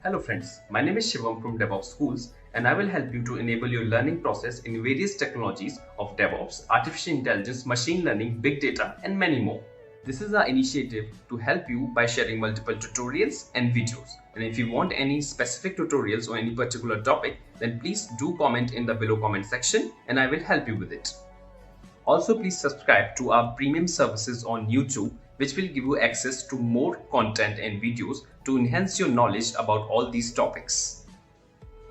Hello friends, my name is Shivam from DevOps Schools and I will help you to enable your learning process in various technologies of DevOps, artificial intelligence, machine learning, big data and many more. This is our initiative to help you by sharing multiple tutorials and videos. And if you want any specific tutorials or any particular topic, then please do comment in the below comment section and I will help you with it. Also, please subscribe to our premium services on YouTube, which will give you access to more content and videos to enhance your knowledge about all these topics.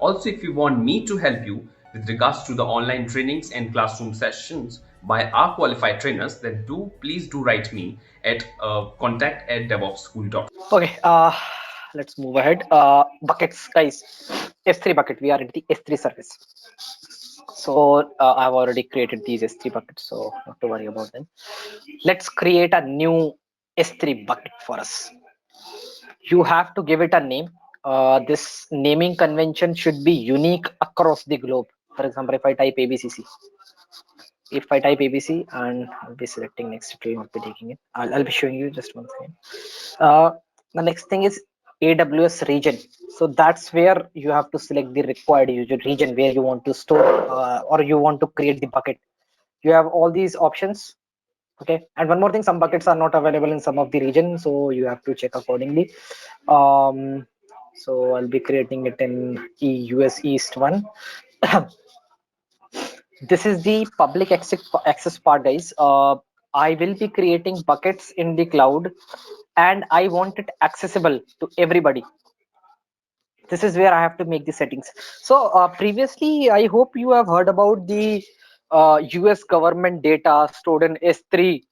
Also, if you want me to help you with regards to the online trainings and classroom sessions by our qualified trainers, then please do write me at contact@devopsschool.com. Okay, let's move ahead. Buckets, guys. S3 bucket. We are in the S3 service. So I've already created these S3 buckets, so not to worry about them. Let's create a new S3 bucket for us. You have to give it a name. This naming convention should be unique across the globe. For example, if I type ABCC, and I'll be selecting next, it will not be taking it. I'll be showing you just one second. The next thing is AWS region. So that's where you have to select the required region where you want to store or you want to create the bucket. You have all these options. Okay, and one more thing, some buckets are not available in some of the region, so you have to check accordingly. So I'll be creating it in US East one. This is the public access part, guys. I will be creating buckets in the cloud and I want it accessible to everybody. This is where I have to make the settings. So previously, I hope you have heard about the US government data stored in S3.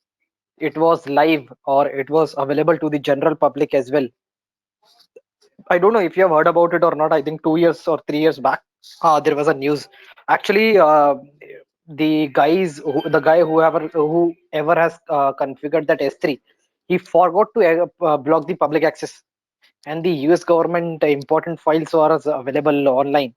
It was live or it was available to the general public as well. I don't know if you have heard about it or not. I think 2 years or 3 years back, there was a news. Actually, the guy whoever has configured that S3, he forgot to block the public access, and the US government important files are available online.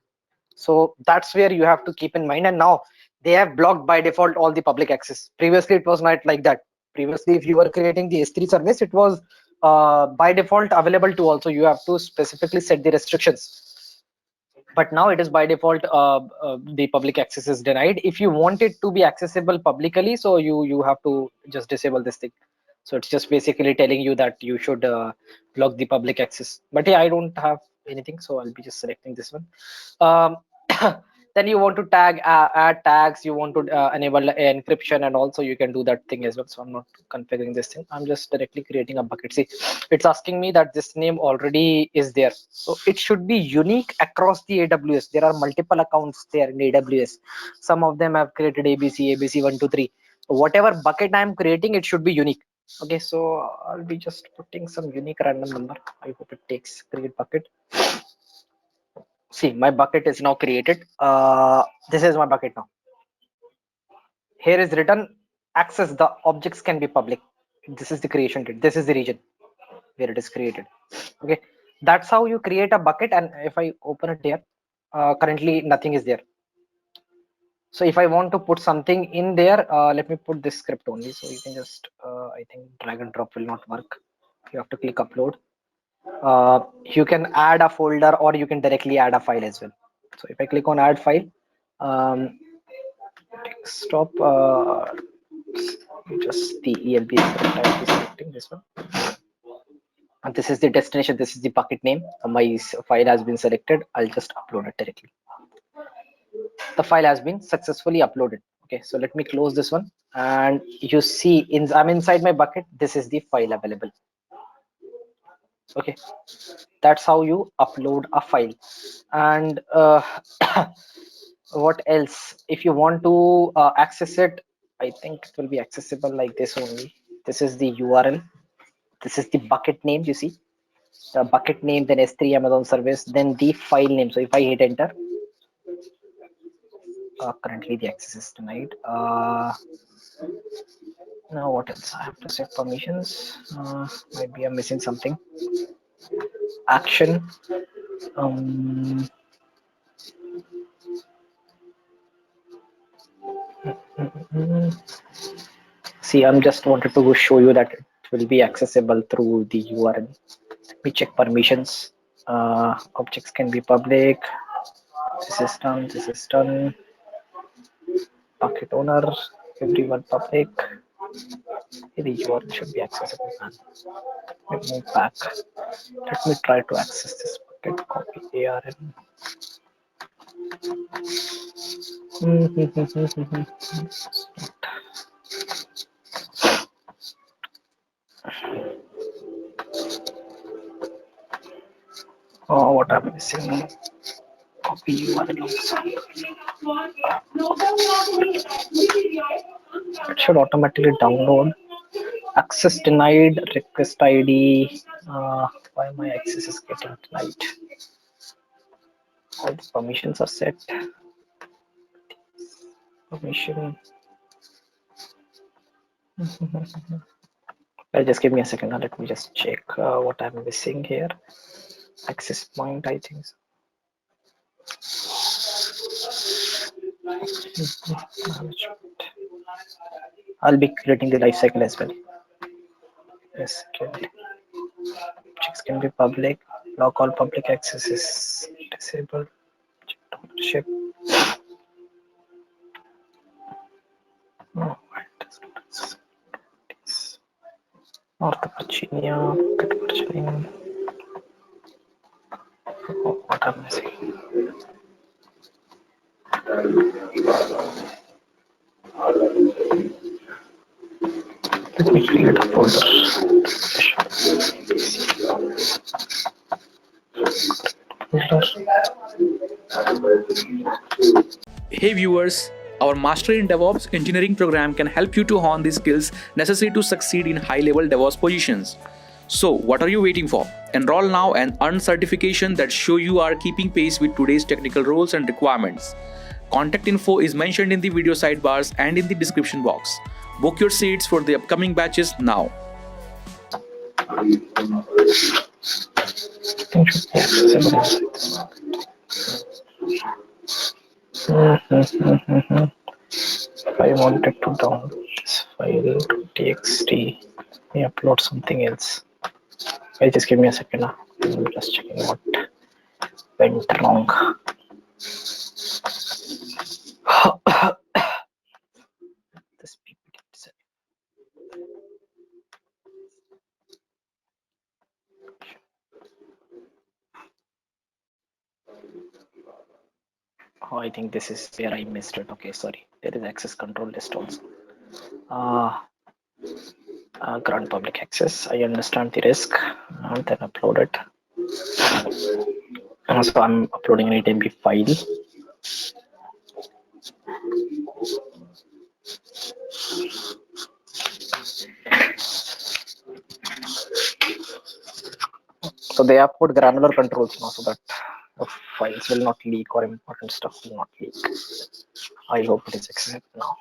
So that's where you have to keep in mind. And now they have blocked by default all the public access. Previously, it was not like that. Previously, if you were creating the S3 service, it was by default available to also. You have to specifically set the restrictions. But now it is by default the public access is denied. If you want it to be accessible publicly, so you have to just disable this thing. So it's just basically telling you that you should block the public access. But yeah, I don't have anything, so I'll be just selecting this one. um, then you want to add tags, you want to enable encryption, and also you can do that thing as well. So I'm not configuring this thing, I'm just directly creating a bucket. See, it's asking me that this name already is there, so it should be unique across the AWS. There are multiple accounts there in AWS. Some of them have created ABC 123. Whatever bucket I'm creating, it should be unique. Okay, so I'll be just putting some unique random number. I hope it takes. Create bucket. See, my bucket is now created. This is my bucket now. Here is written access the objects can be public. This is the creation date. This is the region where it is created. Okay, that's how you create a bucket. And if I open it here, currently nothing is there. So if I want to put something in there, let me put this script only. So you can just I think drag and drop will not work. You have to click upload. You can add a folder or you can directly add a file as well. So if I click on add file, desktop, just the ELB script, I'll be selecting this one. And this is the destination, this is the bucket name. My file has been selected. I'll just upload it directly. The file has been successfully uploaded. Okay, so let me close this one, and you see I'm inside my bucket. This is the file available. Okay, that's how you upload a file. And what else? If you want to access it, I think it will be accessible like this only. This is the URL. This is the bucket name. You see the bucket name, then S3 Amazon service, then the file name. So if I hit enter, currently the access is denied. Now what else? I have to set permissions. Maybe I'm missing something. Action. See, I'm just wanted to show you that it will be accessible through the URL. Let me check permissions. Objects can be public. This is done. This is done. Bucket owner, everyone public. The URL should be accessible. Let me move back. Let me try to access this bucket. Copy ARN. Oh, what am I missing? Copy URL. It should automatically download. Access denied. Request ID. Why my access is getting denied? All the permissions are set. Permission. Just give me a second. Let me just check what I'm missing here. Access point, I think. I'll be creating the lifecycle as well. Yes, objects can be public. Lock all public access is disabled. Ownership. Oh, North Virginia. Oh, what am I missing? Let me create a folder. Hey viewers, our Mastery in DevOps engineering program can help you to hone the skills necessary to succeed in high-level DevOps positions. So, what are you waiting for? Enroll now and earn certification that show you are keeping pace with today's technical roles and requirements. Contact info is mentioned in the video sidebars and in the description box. Book your seats for the upcoming batches now. I wanted to download this file to txt. Let me upload something else. Hey, just give me a second. I'm just checking what went wrong. This PPT itself. Oh, I think this is where I missed it. Okay, sorry. There is access control list also. Grant public access. I understand the risk and then upload it. So I'm uploading an ATMP file. So they have put granular controls now so that the files will not leak or important stuff will not leak. I hope it is accessible now.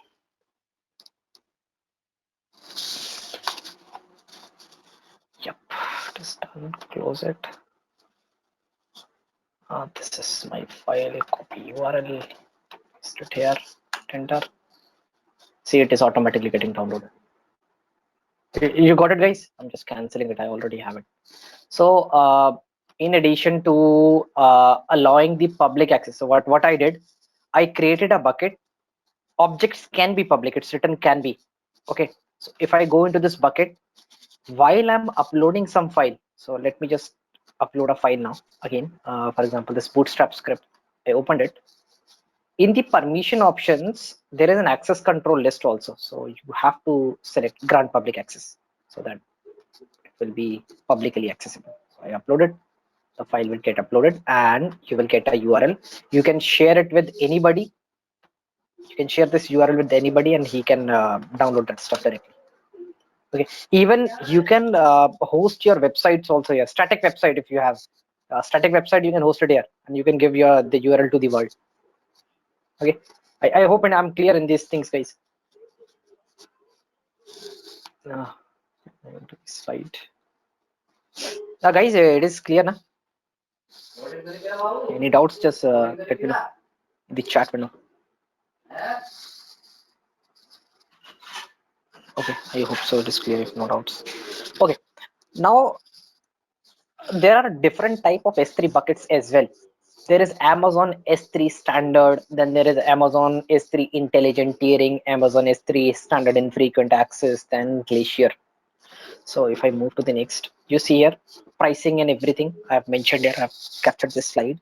Yep, it is done. Close it. This is my file. Copy URL. Paste it here. Enter. See, it is automatically getting downloaded. You got it, guys? I'm just canceling it. I already have it. So in addition to allowing the public access, so what I did, I created a bucket. Objects can be public. It's written can be. Okay. So if I go into this bucket, while I'm uploading some file, so let me just upload a file now. Again, for example, this bootstrap script. I opened it. In the permission options, there is an access control list also. So you have to select grant public access so that it will be publicly accessible. So I uploaded, the file will get uploaded and you will get a URL. You can share it with anybody. You can share this URL with anybody and he can download that stuff directly. Okay, even you can host your websites also here. Static website, if you have a static website, you can host it here and you can give the URL to the world. Okay, I hope and I'm clear in these things, guys. Slide. Now, guys, it is clear now. Any doubts? Just let me know in the chat window. Okay, I hope so. It is clear. If no doubts. Okay, now there are different type of S3 buckets as well. There is Amazon S3 standard, then there is Amazon S3 intelligent tiering, Amazon S3 standard infrequent access, then Glacier. So if I move to the next, you see here pricing and everything I have mentioned here. I've captured this slide.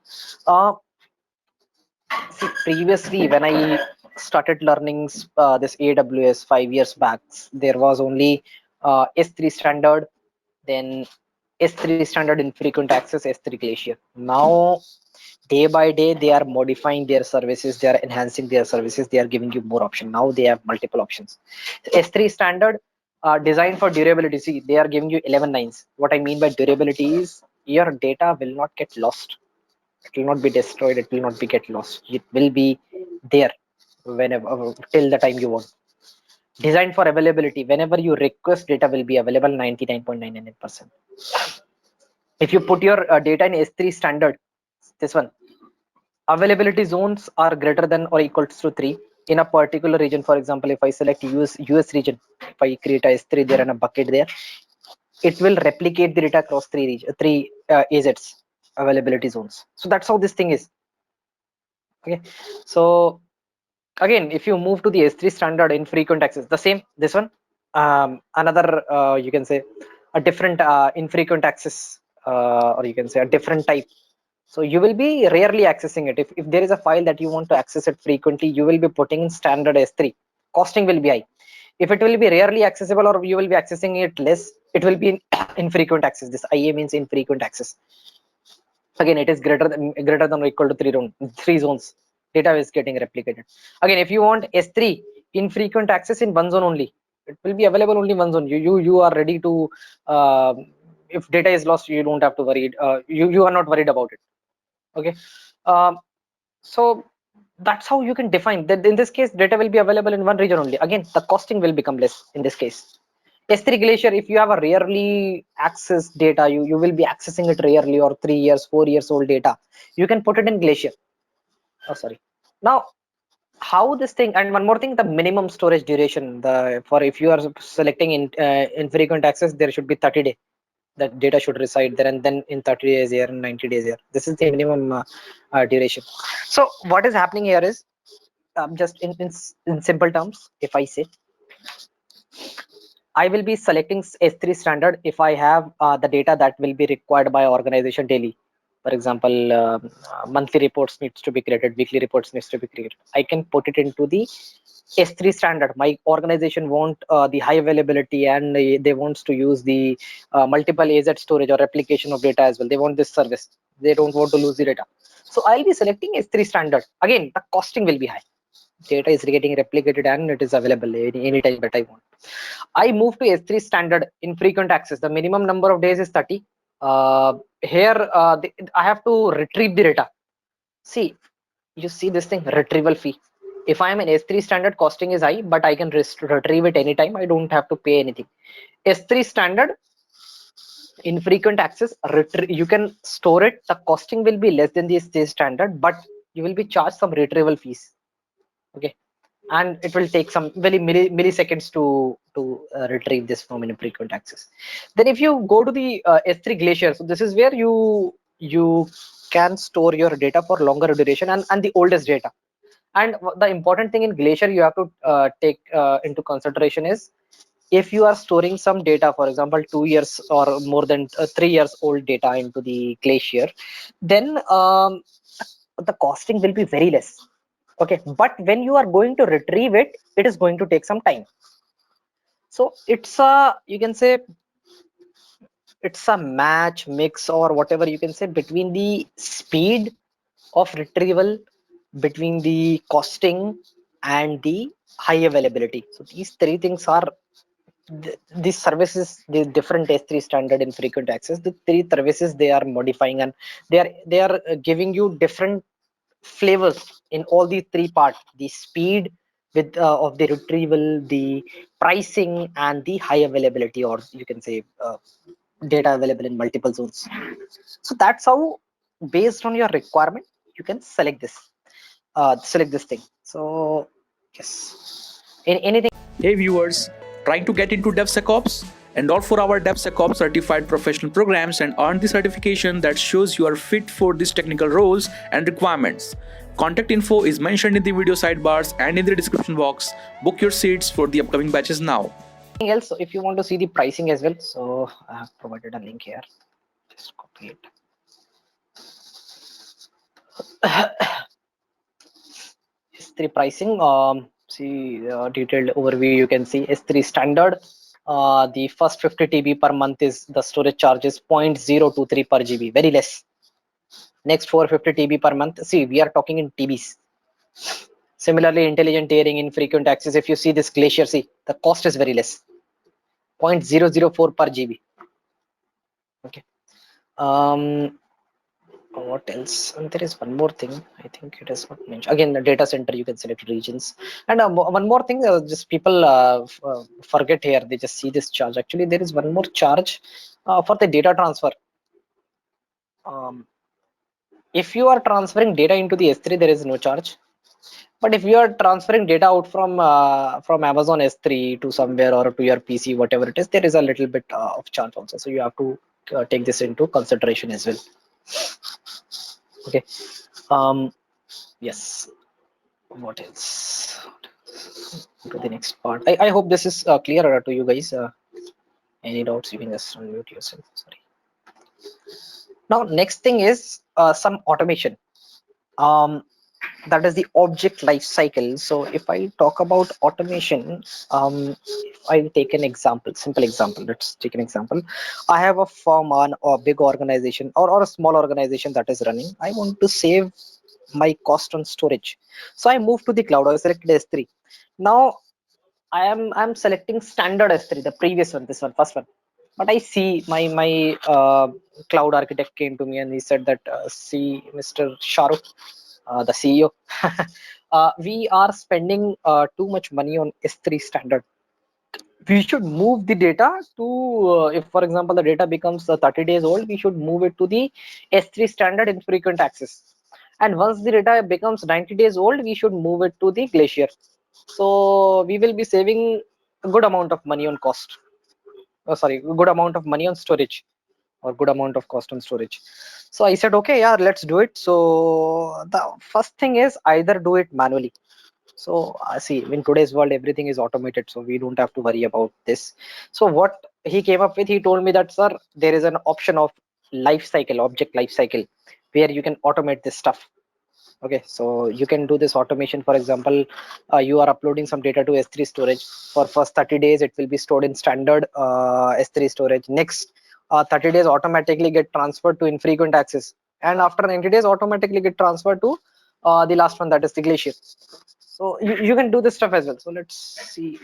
See, previously when I started learning this AWS 5 years back, there was only S3 standard, then S3 standard infrequent access, S3 Glacier. Now, day by day, they are modifying their services, they are enhancing their services, they are giving you more options. Now they have multiple options. S3 standard designed for durability. See, they are giving you 11 nines. What I mean by durability is your data will not get lost. It will not be destroyed. It will not be get lost. It will be there whenever till the time you want. Designed for availability. Whenever you request, data will be available 99.99%. If you put your data in S3 standard, this one, availability zones are greater than or equal to 3 in a particular region. For example, if I select US region, if I create a S3 there and a bucket there, it will replicate the data across three AZs availability zones. So that's how this thing is. Okay, so again, if you move to the S3 standard infrequent access, the same, this one, another you can say a different infrequent access, or you can say a different type. So you will be rarely accessing it. If there is a file that you want to access it frequently, you will be putting in standard S3. Costing will be high. If it will be rarely accessible or you will be accessing it less, it will be in infrequent access. This IA means infrequent access. Again, it is greater than or equal to three zones. Data is getting replicated. Again, if you want S3 infrequent access in one zone only, it will be available only in one zone. You are ready to if data is lost, you don't have to worry. You are not worried about it. Okay, so that's how you can define that. In this case, data will be available in one region only. Again, the costing will become less in this case. S3 Glacier, if you have a rarely accessed data, you will be accessing it rarely, or 3 years, 4 years old data, you can put it in Glacier. Oh, sorry. Now, how this thing, and one more thing, the minimum storage duration, for if you are selecting in infrequent access, there should be 30 days. That data should reside there, and then in 30 days here and 90 days here. This is the minimum duration. So what is happening here is, just in simple terms, if I say, I will be selecting S3 standard if I have the data that will be required by organization daily. For example, monthly reports needs to be created, weekly reports needs to be created. I can put it into the S3 standard. My organization want the high availability, and they wants to use the multiple AZ storage or replication of data as well. They want this service. They don't want to lose the data. So I'll be selecting S3 standard. Again, the costing will be high. Data is getting replicated and it is available anytime that I want. I move to S3 standard infrequent access. The minimum number of days is 30. Here, I have to retrieve the data. See, you see this thing, retrieval fee. If I am in S3 standard, costing is high, but I can retrieve it anytime. I don't have to pay anything. S3 standard infrequent access, you can store it. The costing will be less than the S3 standard, but you will be charged some retrieval fees. Okay, and it will take some very milliseconds to retrieve this from infrequent access. Then if you go to the S3 Glacier, so this is where you can store your data for longer duration and the oldest data. And the important thing in Glacier you have to take into consideration is, if you are storing some data, for example 2 years or more than 3 years old data into the Glacier, then the costing will be very less. Okay, but when you are going to retrieve it, it is going to take some time. So it's a, you can say, it's a match, mix, or whatever you can say, between the speed of retrieval, between the costing, and the high availability. So these three things are these services, the different S3 standard infrequent access, the three services they are modifying, and they are giving you different flavors in all these three parts: the speed with of the retrieval, the pricing, and the high availability, or you can say data available in multiple zones. So that's how, based on your requirement, you can select this thing. So yes, in anything. Hey viewers, trying to get into DevSecOps? Enroll for our DevSecOps certified professional programs and earn the certification that shows you are fit for these technical roles and requirements. Contact info is mentioned in the video sidebars and in the description box. Book your seats for the upcoming batches now. Anything else? So if you want to see the pricing as well, so I have provided a link here. Just copy it. S3 pricing. See detailed overview. You can see S3 standard. The first 50 TB per month is the storage charges 0.023 per GB, very less. Next 450 TB per month. See, we are talking in TBs. Similarly, intelligent tiering, infrequent access. If you see this Glacier, see the cost is very less, 0.004 per GB. Okay. What else? And there is one more thing. I think it is not mentioned. Again, the data center, you can select regions. And one more thing, just people forget here. They just see this charge. Actually, there is one more charge for the data transfer. If you are transferring data into the S3, there is no charge. But if you are transferring data out from Amazon S3 to somewhere or to your PC, whatever it is, there is a little bit of charge also. So you have to take this into consideration as well. Okay. Yes. What else? To the next part. I hope this is clear to you guys. Any doubts? You can just unmute yourself. Sorry. Now, next thing is some automation. That is the object life cycle. So if I talk about automation, if I take an example, simple example, let's take an example. I have a firm on a big organization or a small organization that is running. I want to save my cost on storage. So I move to the cloud. I selected S3. Now I'm selecting standard S3, the previous one, this one, first one. But I see my cloud architect came to me and he said that, see, Mr. Shahrukh, the CEO, we are spending too much money on S3 standard. We should move the data to, if for example the data becomes 30 days old, we should move it to the S3 standard infrequent access. And once the data becomes 90 days old, we should move it to the Glacier. So we will be saving a good amount of money on cost. Sorry, good amount of money on storage, or good amount of cost on storage. So I said, okay, yeah, let's do it. So the first thing is either do it manually. So see, in today's world, everything is automated, so we don't have to worry about this. So what he came up with, he told me that, sir, there is an option of life cycle, object life cycle, where you can automate this stuff. Okay, so you can do this automation. For example, you are uploading some data to S3 storage. For first 30 days, it will be stored in standard S3 storage. Next 30 days automatically get transferred to infrequent access, and after 90 days automatically get transferred to the last one, that is the Glacier. So you can do this stuff as well. So let's see,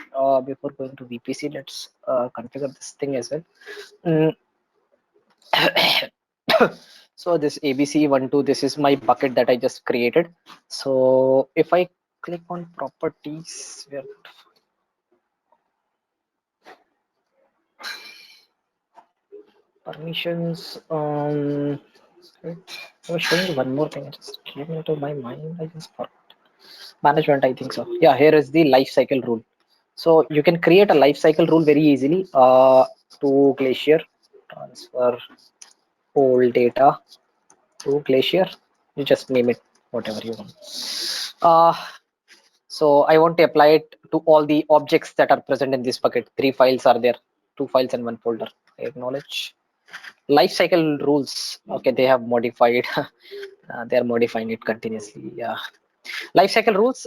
before going to VPC, let's configure this thing as well. So this ABC12, this is my bucket that I just created. So if I click on properties, where permissions, I was showing one more thing. It just came into my mind. I just forgot. Management, I think so. Yeah, here is the life cycle rule. So you can create a life cycle rule very easily to Glacier. Transfer old data to Glacier. You just name it whatever you want. So I want to apply it to all the objects that are present in this bucket. 3 files are there, 2 files and 1 folder. I acknowledge. Lifecycle rules. Okay, they have modified. They are modifying it continuously. Yeah. Lifecycle rules.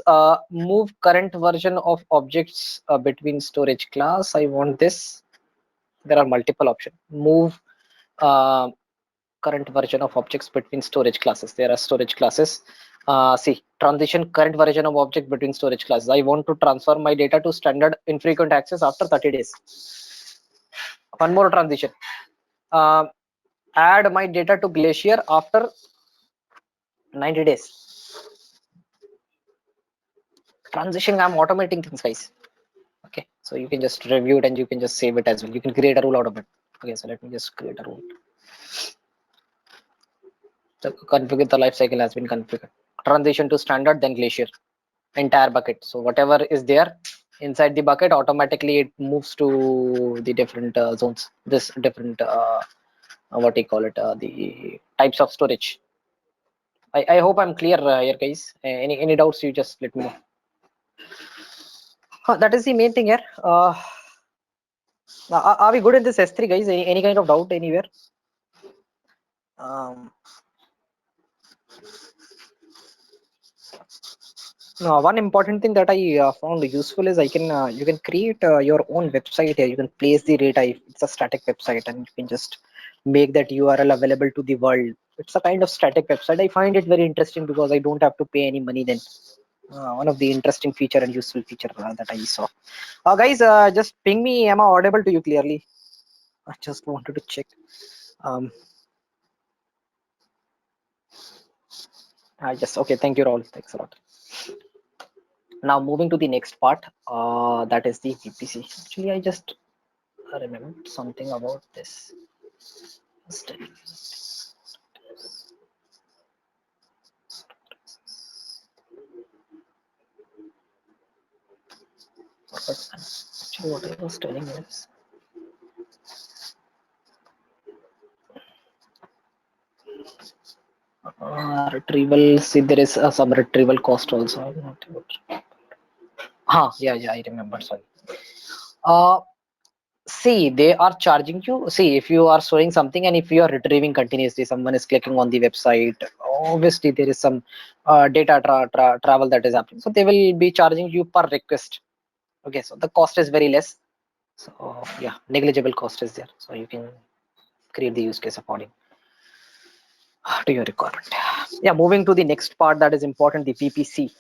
Move current version of objects between storage class. I want this. There are multiple options. Move current version of objects between storage classes. There are storage classes. See, transition current version of object between storage classes. I want to transfer my data to standard infrequent access after 30 days. One more transition. Add my data to Glacier after 90 days. Transition, I'm automating things, guys. Okay, so you can just review it and you can just save it as well. You can create a rule out of it. Okay, so let me just create a rule. The configure the lifecycle has been configured. Transition to standard, then Glacier. Entire bucket. So whatever is there, Inside the bucket, automatically it moves to the different zones. This different what do you call it? The types of storage. I hope I'm clear here, guys. Any doubts? You just let me know. That is the main thing here. Are we good in this S3, guys? Any kind of doubt anywhere? One important thing that I found useful is you can create your own website here. You can place the data if it's a static website, and you can just make that URL available to the world. It's a kind of static website. I find it very interesting because I don't have to pay any money then. One of the interesting feature and useful feature that I saw. Guys, just ping me. Am I audible to you clearly? I just wanted to check. Okay. Thank you, Raul. Thanks a lot. Now moving to the next part, that is the VPC. Actually, I just remembered something about this. Actually, what I was telling is retrieval. See, there is some retrieval cost also. I'm not able to... yeah, I remember. Sorry. See, they are charging you. See, if you are showing something and if you are retrieving continuously, someone is clicking on the website. Obviously, there is some data travel that is happening. So they will be charging you per request. Okay, so the cost is very less. So yeah, negligible cost is there. So you can create the use case according to your requirement. Yeah, moving to the next part that is important, the VPC.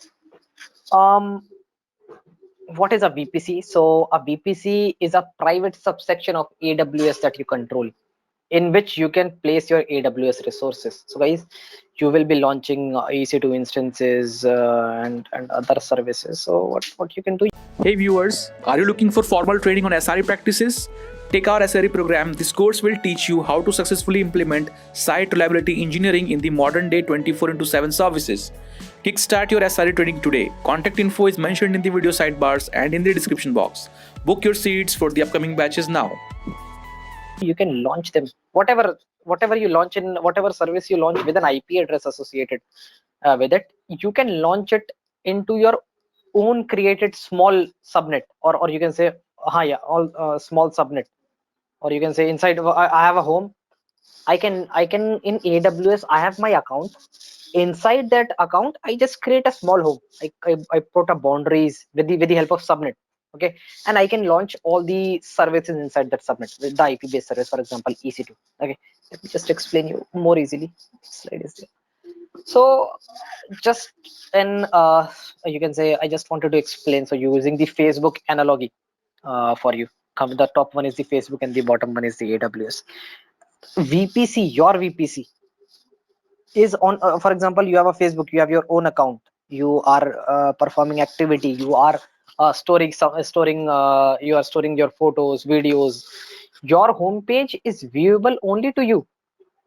What is a VPC? So a VPC is a private subsection of AWS that you control, in which you can place your AWS resources. So guys, you will be launching EC2 instances and other services. So what you can do? Hey viewers, are you looking for formal training on SRE practices? Take our SRE program. This course will teach you how to successfully implement site reliability engineering in the modern day 24/7 services. Kickstart your SRE training today. Contact info is mentioned in the video sidebars and in the description box. Book your seats for the upcoming batches now. You can launch them. Whatever you launch in whatever service you launch with an IP address associated with it, you can launch it into your own created small subnet, or you can say all small subnet, or you can say inside I have a home. I can in AWS I have my account. Inside that account I just create a small home. I put a boundaries with the help of subnet. Okay, and I can launch all the services inside that subnet with the IP based service, for example EC2. Okay, let me just explain you more easily. Slide is there. So just in you can say I just wanted to explain. So using the Facebook analogy for you. The top one is the Facebook and the bottom one is the AWS. VPC, your VPC is on. For example, you have a Facebook, you have your own account, you are performing activity, you are storing your photos, videos. Your home page is viewable only to you.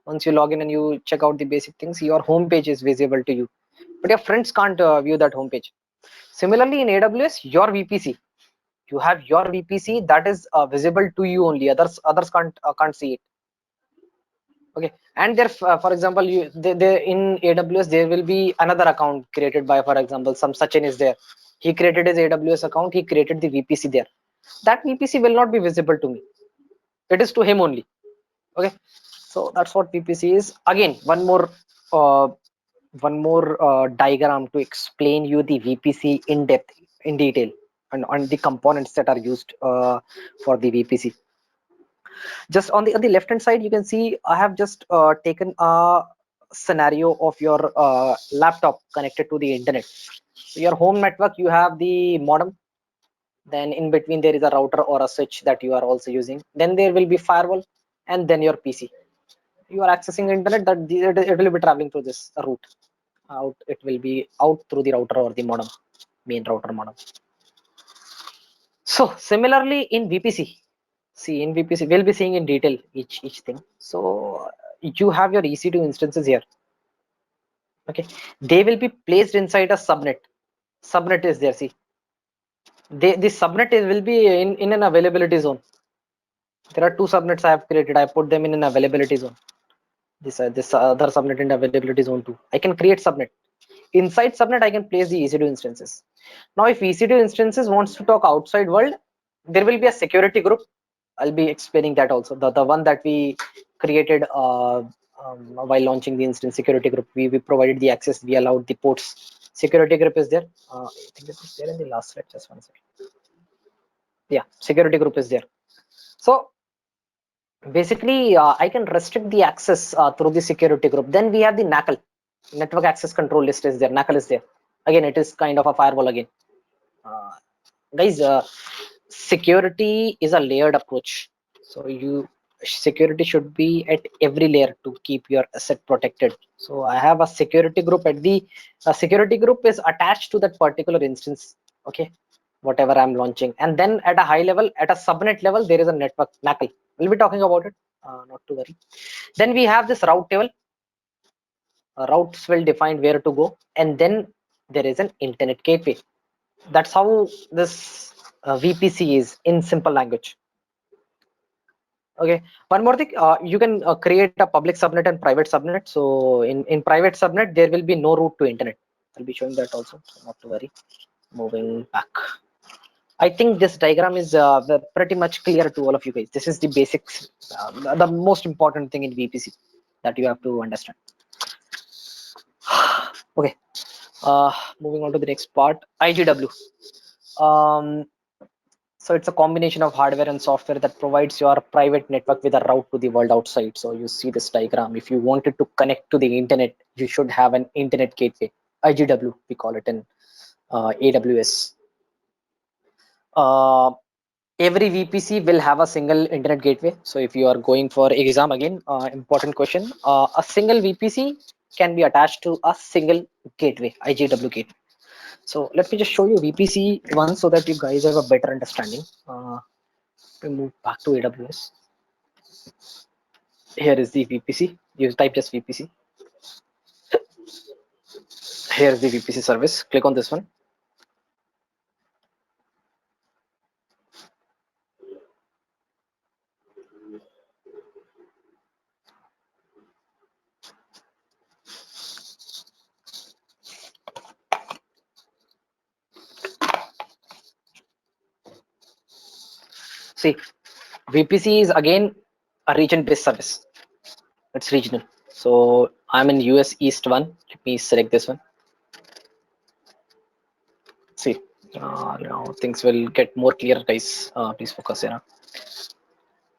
Once you log in and you check out the basic things, your home page is visible to you, but your friends can't view that home page. Similarly, in AWS, your VPC, you have your VPC that is visible to you only. Others can't see it. Okay, and there for example they in AWS there will be another account created by, for example, some Sachin is there. He created his AWS account, he created the VPC there. That VPC will not be visible to me, it is to him only. Okay, so that's what VPC is. Again, one more diagram to explain you the VPC in depth, in detail, and on the components that are used for the VPC. Just on the left hand side, you can see I have just taken a scenario of your laptop connected to the internet. So your home network, you have the modem, then in between there is a router or a switch that you are also using, then there will be firewall, and then your PC. You are accessing internet, that it will be traveling through this route out. It will be out through the router or the modem, main router modem. So similarly in VPC, see, in VPC we'll be seeing in detail each thing. So you have your EC2 instances here. Okay, they will be placed inside a subnet. Subnet is there, see, the subnet will be in an availability zone. There are two subnets I have created. I put them in an availability zone. This other subnet in availability zone too. I can create subnet. Inside subnet, I can place the EC2 instances. Now, if EC2 instances wants to talk outside world, there will be a security group. I'll be explaining that also. The one that we created while launching the instance security group. We provided the access. We allowed the ports. Security group is there. I think it was there in the last slide. Just one second. Yeah, security group is there. So basically, I can restrict the access through the security group. Then we have the NACL, network access control list is there. NACL is there. Again, it is kind of a firewall again. Guys, security is a layered approach. So security should be at every layer to keep your asset protected. So I have a security group at the security group is attached to that particular instance. Okay, whatever I'm launching, and then at a high level, at a subnet level, there is a network NACL. We'll be talking about it. Not to worry. Then we have this route table. Routes will define where to go, and then there is an internet gateway. That's how this VPC is in simple language. Okay, one more thing, you can create a public subnet and private subnet. So in private subnet, there will be no route to internet. I'll be showing that also, so not to worry. Moving back. I think this diagram is pretty much clear to all of you guys. This is the basics, the most important thing in VPC that you have to understand. Okay, moving on to the next part, IGW. So it's a combination of hardware and software that provides your private network with a route to the world outside. So you see this diagram. If you wanted to connect to the internet, you should have an internet gateway. IGW, we call it in AWS. Every VPC will have a single internet gateway. So if you are going for exam again, important question, a single VPC can be attached to a single gateway, IGW gateway. So let me just show you VPC one so that you guys have a better understanding. We move back to AWS. Here is the VPC. You type just VPC. Here is the VPC service. Click on this one. See, VPC is again a region-based service. It's regional. So I'm in US East 1. Let me select this one. See, now things will get more clear, guys. Please focus here.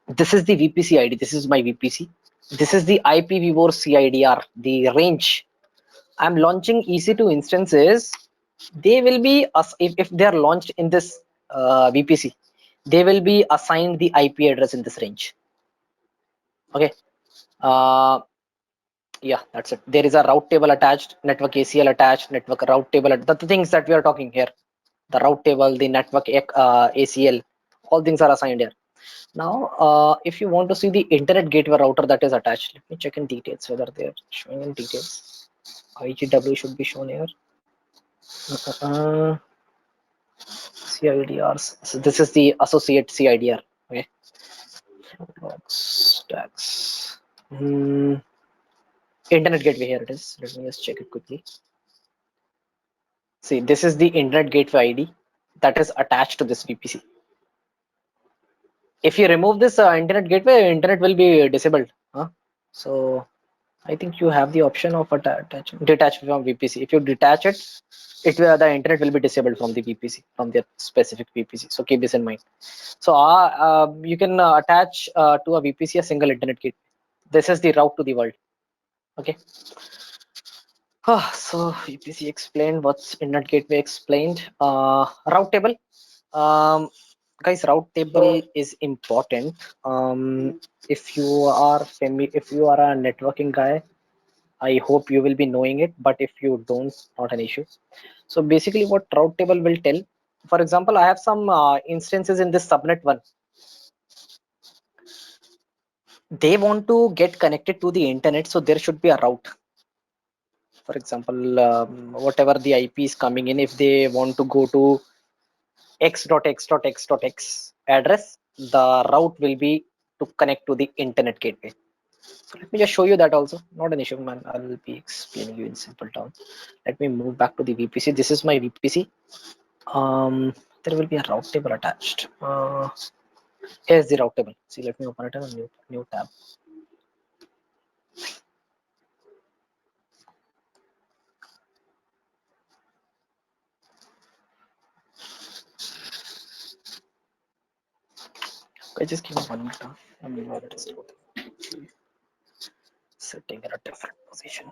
This is the VPC ID. This is my VPC. This is the IPv4 CIDR, the range. I'm launching EC2 instances. They will be, if they are launched in this VPC, they will be assigned the IP address in this range. Okay. Yeah, that's it. There is a route table attached, network ACL attached, network route table. The things that we are talking here, the route table, the network ACL, all things are assigned here. Now, if you want to see the internet gateway router that is attached, let me check in details whether they are showing in details. IGW should be shown here. CIDRs. So this is the associate CIDR. Okay. Stacks. Internet gateway, here it is. Let me just check it quickly. See, this is the internet gateway ID that is attached to this VPC. If you remove this internet gateway, internet will be disabled. So I think you have the option of detach from VPC. If you detach it, the internet will be disabled from the VPC, from the specific VPC. So keep this in mind. So you can attach to a VPC a single internet gateway. This is the route to the world. Okay. So VPC explained, what's internet gateway explained. Route table. Guys, route table is important. If you are a networking guy, I hope you will be knowing it, but if you don't, not an issue. So basically what route table will tell, for example, I have some instances in this subnet one. They want to get connected to the internet, so there should be a route. For example, whatever the IP is coming in, if they want to go to x.x.x.x address, the route will be to connect to the internet gateway. So let me just show you that also. Not an issue, man. I will be explaining you in simple terms. Let me move back to the VPC. This is my VPC. There will be a route table attached. Here's the route table. See, let me open it in a new tab. Okay, just give me 1 minute. Let me know that it's sitting in a different position.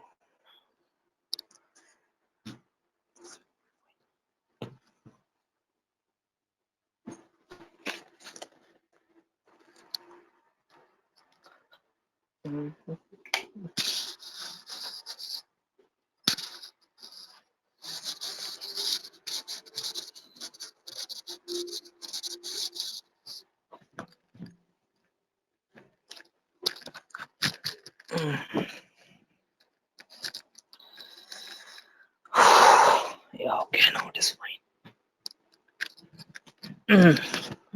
Yeah, okay, now it is fine.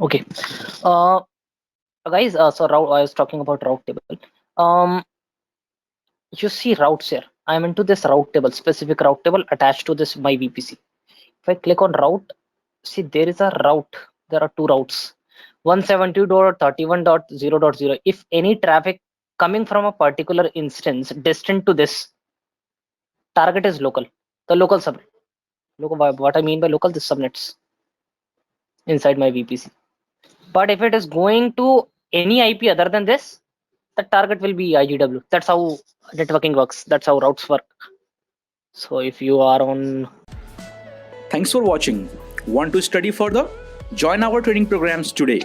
Okay, guys, so route, I was talking about route table. You see routes here. I'm into this route table, specific route table attached to this my VPC. If I click on route, see there is a route. There are two routes, 172.31.0.0. If any traffic coming from a particular instance distant to this target is local, the local subnet. Local, what I mean by local, this subnets inside my VPC. But if it is going to any IP other than this, the target will be IGW. That's how networking works. That's how routes work. So if you are on... Thanks for watching. Want to study further? Join our training programs today.